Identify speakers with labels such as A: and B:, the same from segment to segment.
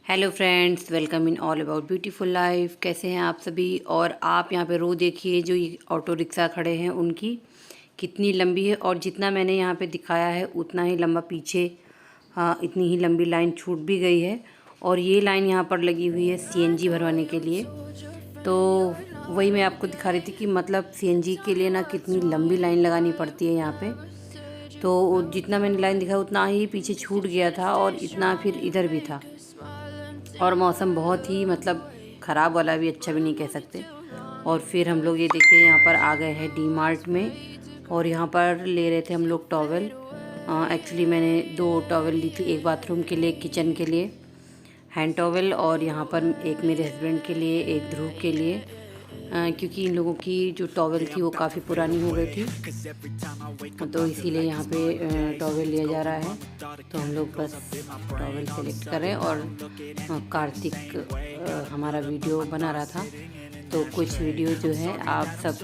A: Hello friends, welcome in all about beautiful life. कैसे हैं आप सभी। और आप यहाँ पे रो देखिए, जो ये ऑटो रिक्शा खड़े हैं उनकी कितनी लंबी है, और जितना मैंने यहाँ पे दिखाया है उतना ही लंबा पीछे, हाँ इतनी ही लंबी लाइन छूट भी गई है। और ये लाइन यहाँ पर लगी हुई है सीएनजी भरवाने के लिए। तो वही मैं आपको दिखा रही थी कि मतलब सीएनजी के लिए ना कितनी लंबी लाइन लगानी पड़ती है यहाँ पे। तो जितना मैंने लाइन दिखा उतना ही पीछे छूट गया था, और इतना फिर इधर भी था। और मौसम बहुत ही मतलब ख़राब वाला भी, अच्छा भी नहीं कह सकते। और फिर हम लोग ये देखिए यहाँ पर आ गए हैं डी मार्ट में, और यहाँ पर ले रहे थे हम लोग टॉवल। एक्चुअली मैंने 2 टॉवल ली थी, एक बाथरूम के लिए, किचन के लिए हैंड टॉवल, और यहाँ पर एक मेरे हस्बैंड के लिए, एक ध्रुव के लिए। क्योंकि इन लोगों की जो टॉवल थी वो काफ़ी पुरानी हो गई थी, तो इसीलिए यहाँ पे टॉवल लिया जा रहा है। तो हम लोग बस टॉवल सेलेक्ट करें। और कार्तिक हमारा वीडियो बना रहा था, तो कुछ वीडियो जो है आप सब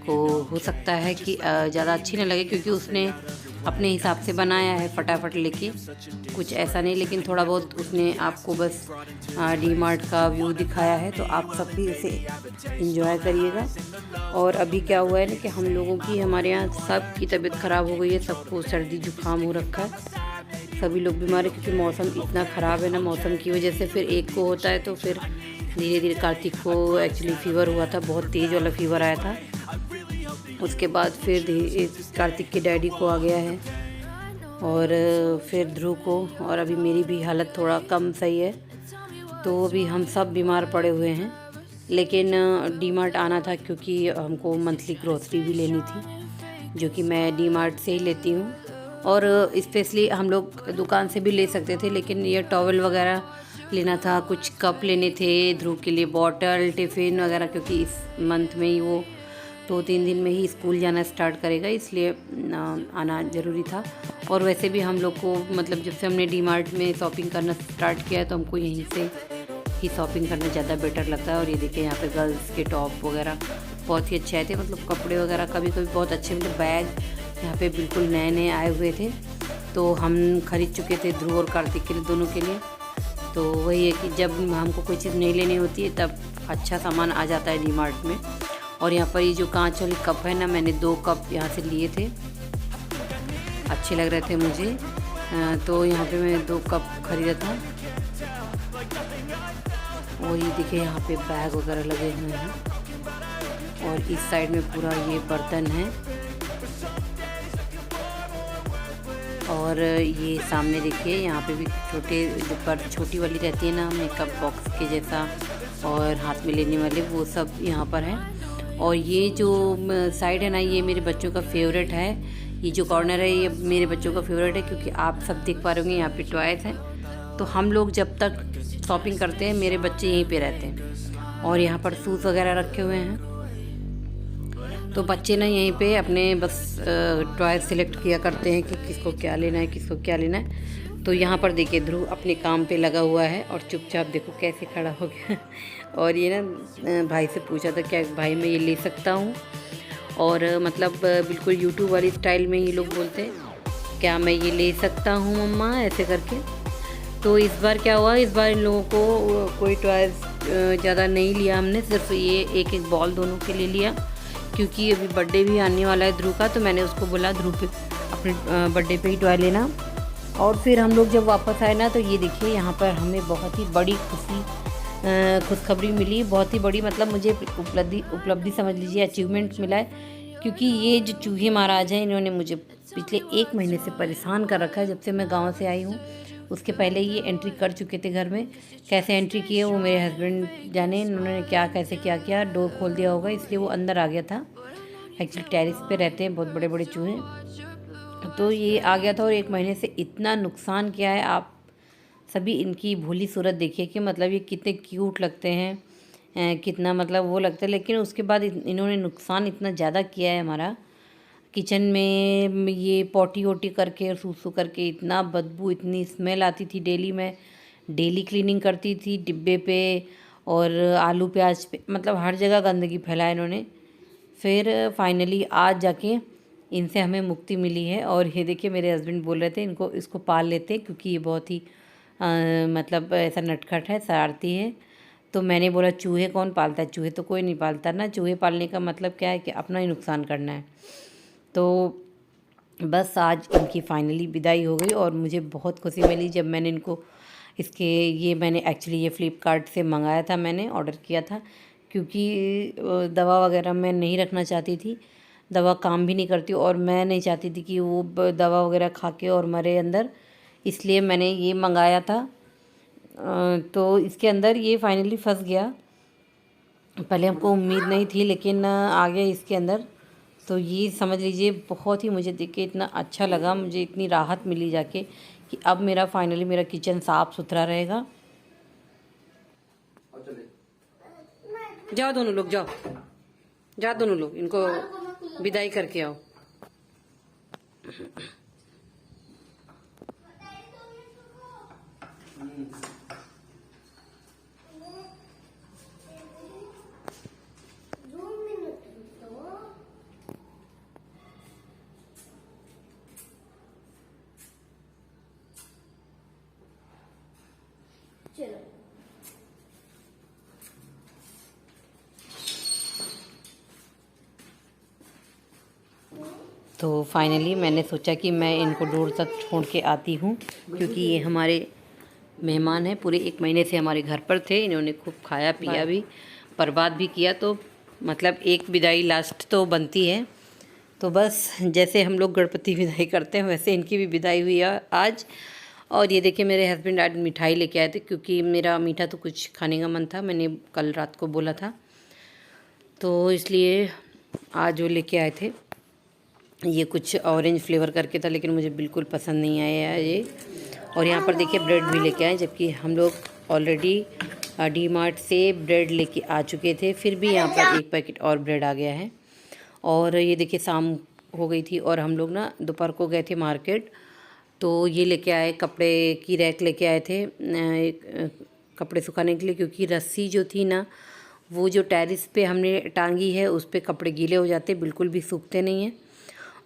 A: को हो सकता है कि ज़्यादा अच्छी ना लगे, क्योंकि उसने अपने हिसाब से बनाया है फटाफट लेके, कुछ ऐसा नहीं, लेकिन थोड़ा बहुत उसने आपको बस डी मार्ट का व्यू दिखाया है। तो आप सब भी इसे एंजॉय करिएगा। और अभी क्या हुआ है ना कि हम लोगों की, हमारे यहाँ सब की तबीयत ख़राब हो गई है, सबको सर्दी जुकाम हो रखा है, सभी लोग बीमार है, क्योंकि मौसम इतना ख़राब है ना। मौसम की वजह से फिर एक को होता है तो फिर धीरे धीरे, कार्तिक को एक्चुअली फ़ीवर हुआ था, बहुत तेज़ वाला फ़ीवर आया था। उसके बाद फिर कार्तिक के डैडी को आ गया है, और फिर ध्रुव को, और अभी मेरी भी हालत थोड़ा कम सही है। तो अभी हम सब बीमार पड़े हुए हैं। लेकिन डी मार्ट आना था, क्योंकि हमको मंथली ग्रोसरी भी लेनी थी, जो कि मैं डी मार्ट से ही लेती हूँ। और स्पेशली हम लोग दुकान से भी ले सकते थे, लेकिन ये टॉवल वगैरह लेना था, कुछ कप लेने थे, ध्रुव के लिए बॉटल, टिफ़िन वगैरह, क्योंकि इस मंथ में ही वो 2-3 दिन में ही स्कूल जाना स्टार्ट करेगा, इसलिए आना ज़रूरी था। और वैसे भी हम लोग को मतलब जब से हमने डी मार्ट में शॉपिंग करना स्टार्ट किया है, तो हमको यहीं से ही शॉपिंग करना ज़्यादा बेटर लगता है। और ये देखिए यहाँ पे गर्ल्स के टॉप वगैरह बहुत ही अच्छे आए थे, मतलब कपड़े वगैरह कभी कभी बहुत अच्छे, मतलब बैग यहाँ पे बिल्कुल नए नए आए हुए थे। तो हम खरीद चुके थे ध्रुव और कार्तिक के लिए, दोनों के लिए। तो वही है कि जब हमको कोई चीज़ नहीं लेनी होती है तब अच्छा सामान आ जाता है डी मार्ट में। और यहाँ पर ये जो कांच वाली कप है ना, मैंने 2 कप यहाँ से लिए थे, अच्छे लग रहे थे मुझे। तो यहाँ पे मैं 2 कप खरीदा था। और ये देखिए यहाँ पे बैग वगैरह लगे हुए हैं, और इस साइड में पूरा ये बर्तन है। और ये सामने देखिए यहाँ पे भी छोटे, जो पर छोटी वाली रहती है ना मेकअप बॉक्स के जैसा, और हाथ में लेने वाले, वो सब यहाँ पर है। और ये जो साइड है ना, ये मेरे बच्चों का फेवरेट है। ये जो कॉर्नर है ये मेरे बच्चों का फेवरेट है, क्योंकि आप सब देख पा रहे होंगे यहाँ पे टॉयज़ हैं। तो हम लोग जब तक शॉपिंग करते हैं मेरे बच्चे यहीं पे रहते हैं। और यहाँ पर शूज़ वगैरह रखे हुए हैं, तो बच्चे ना यहीं पे अपने बस टॉय सिलेक्ट किया करते हैं कि किसको क्या लेना है, किसको क्या लेना है। तो यहाँ पर देखिए ध्रुव अपने काम पे लगा हुआ है, और चुपचाप देखो कैसे खड़ा हो गया। और ये ना भाई से पूछा था क्या भाई मैं ये ले सकता हूँ, और मतलब बिल्कुल यूट्यूब वाली स्टाइल में ये लोग बोलते हैं क्या मैं ये ले सकता हूँ मम्मा, ऐसे करके। तो इस बार क्या हुआ, इस बार इन लोगों को कोई टॉयज़ ज़्यादा नहीं लिया हमने, सिर्फ ये एक एक बॉल दोनों के लिए लिया, क्योंकि अभी बर्थडे भी आने वाला है ध्रुव का। तो मैंने उसको बोला ध्रुव पे अपने बर्थडे पे ही टॉय लेना। और फिर हम लोग जब वापस आए ना, तो ये देखिए यहाँ पर हमें बहुत ही बड़ी खुशखबरी मिली, बहुत ही बड़ी, मतलब मुझे उपलब्धि समझ लीजिए, अचीवमेंट मिला है। क्योंकि ये जो चूहे महाराज हैं, इन्होंने मुझे पिछले 1 महीने से परेशान कर रखा है, जब से मैं गांव से आई हूँ। उसके पहले ये एंट्री कर चुके थे घर में। कैसे एंट्री किए वो मेरे हस्बैंड जाने, उन्होंने क्या कैसे क्या किया, डोर खोल दिया होगा, इसलिए वो अंदर आ गया था। एक्चुअली टेरेस पे रहते हैं बहुत बड़े बड़े चूहे, तो ये आ गया था, और 1 महीने से इतना नुकसान किया है। आप सभी इनकी भोली सूरत देखिए कि मतलब ये कितने क्यूट लगते हैं, कितना मतलब वो लगता है। लेकिन उसके बाद इन्होंने नुकसान इतना ज़्यादा किया है हमारा। किचन में ये पॉटी वोटी करके और सूसू करके, इतना बदबू, इतनी स्मेल आती थी डेली। मैं डेली क्लीनिंग करती थी डिब्बे पे और आलू प्याज पे, मतलब हर जगह गंदगी फैलाया इन्होंने। फिर फाइनली आज जाके इनसे हमें मुक्ति मिली है। और ये देखिए मेरे हस्बैंड बोल रहे थे इसको पाल लेते, क्योंकि ये बहुत ही मतलब ऐसा नटखट है, शरारती है। तो मैंने बोला चूहे कौन पालता है, चूहे तो कोई नहीं पालता ना, चूहे पालने का मतलब क्या है कि अपना ही नुकसान करना है। तो बस आज इनकी फाइनली विदाई हो गई और मुझे बहुत खुशी मिली जब मैंने इनको ये मैंने एक्चुअली ये फ़्लिपकार्ट से मंगाया था, मैंने ऑर्डर किया था क्योंकि दवा वगैरह मैं नहीं रखना चाहती थी। दवा काम भी नहीं करती और मैं नहीं चाहती थी कि वो दवा वगैरह खा के और मरे अंदर, इसलिए मैंने ये मंगाया था। तो इसके अंदर ये फाइनली फंस गया। पहले हमको उम्मीद नहीं थी लेकिन आ गया इसके अंदर। तो ये समझ लीजिए बहुत ही मुझे देख के इतना अच्छा लगा, मुझे इतनी राहत मिली जाके कि अब मेरा फाइनली मेरा किचन साफ़ सुथरा रहेगा। जाओ दोनों लोग, जाओ जाओ दोनों लोग, इनको विदाई करके आओ।
B: चलो
A: तो फाइनली मैंने सोचा कि मैं इनको दूर तक छोड़ के आती हूँ क्योंकि ये हमारे मेहमान हैं, पूरे 1 महीने से हमारे घर पर थे। इन्होंने खूब खाया पिया भी, बर्बाद भी किया, तो मतलब एक विदाई लास्ट तो बनती है। तो बस जैसे हम लोग गणपति विदाई करते हैं वैसे इनकी भी विदाई हुई आज। और ये देखिए मेरे हस्बैंड आज मिठाई लेके आए थे क्योंकि मेरा मीठा तो कुछ खाने का मन था, मैंने कल रात को बोला था, तो इसलिए आज वो लेके आए थे। ये कुछ ऑरेंज फ्लेवर करके था लेकिन मुझे बिल्कुल पसंद नहीं आया ये। और यहाँ पर देखिए ब्रेड भी लेके आए, जबकि हम लोग ऑलरेडी डी मार्ट से ब्रेड लेके आ चुके थे, फिर भी यहाँ पर 1 पैकेट और ब्रेड आ गया है। और ये देखिए शाम हो गई थी और हम लोग ना दोपहर को गए थे मार्केट, तो ये लेके आए, कपड़े की रैक लेके आए थे कपड़े सुखाने के लिए, क्योंकि रस्सी जो थी ना वो जो टेरिस पे हमने टांगी है उस पर कपड़े गीले हो जाते, बिल्कुल भी सूखते नहीं हैं।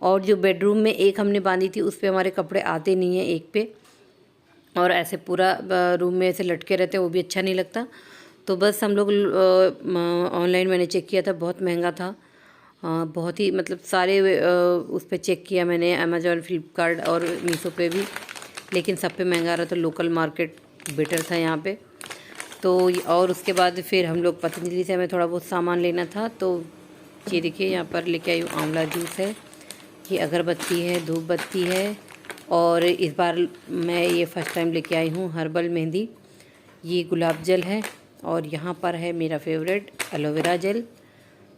A: और जो बेडरूम में एक हमने बांधी थी उस पर हमारे कपड़े आते नहीं हैं एक पे, और ऐसे पूरा रूम में ऐसे लटके रहते हैं, वो भी अच्छा नहीं लगता। तो बस हम लोग ऑनलाइन मैंने चेक किया था, बहुत महंगा था, बहुत ही मतलब सारे उस पर चेक किया मैंने, अमेज़ॉन, फ्लिपकार्ट और मीशो पे भी, लेकिन सब पे महंगा रहा था। लोकल मार्केट बेटर था यहाँ पे। तो और उसके बाद फिर हम लोग पतंजलि से हमें थोड़ा बहुत सामान लेना था, तो ये देखिए यहाँ पर लेके आई हूँ आंवला जूस है, ये अगरबत्ती है, धूप बत्ती है, और इस बार मैं ये फर्स्ट टाइम लेके आई हूँ हर्बल मेहंदी, ये गुलाब जल है, और यहाँ पर है मेरा फेवरेट एलोवेरा जेल।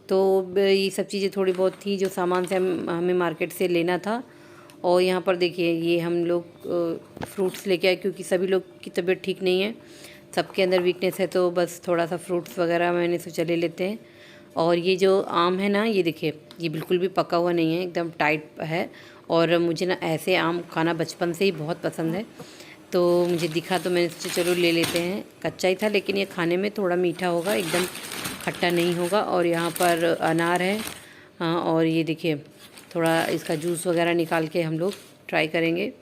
A: तो ये सब चीज़ें थोड़ी बहुत थी जो सामान से हमें मार्केट से लेना था। और यहाँ पर देखिए ये हम लोग फ्रूट्स लेके आए क्योंकि सभी लोग की तबीयत ठीक नहीं है, सबके अंदर वीकनेस है, तो बस थोड़ा सा फ्रूट्स वगैरह मैंने सोचा ले लेते हैं। और ये जो आम है ना, ये देखिए ये बिल्कुल भी पका हुआ नहीं है, एकदम टाइट है, और मुझे ना ऐसे आम खाना बचपन से ही बहुत पसंद है, तो मुझे दिखा तो मैंने सोचा चलो ले लेते हैं। कच्चा ही था लेकिन ये खाने में थोड़ा मीठा होगा, एकदम खट्टा नहीं होगा। और यहाँ पर अनार है, हाँ, और ये देखिए थोड़ा इसका जूस वगैरह निकाल के हम लोग ट्राई करेंगे।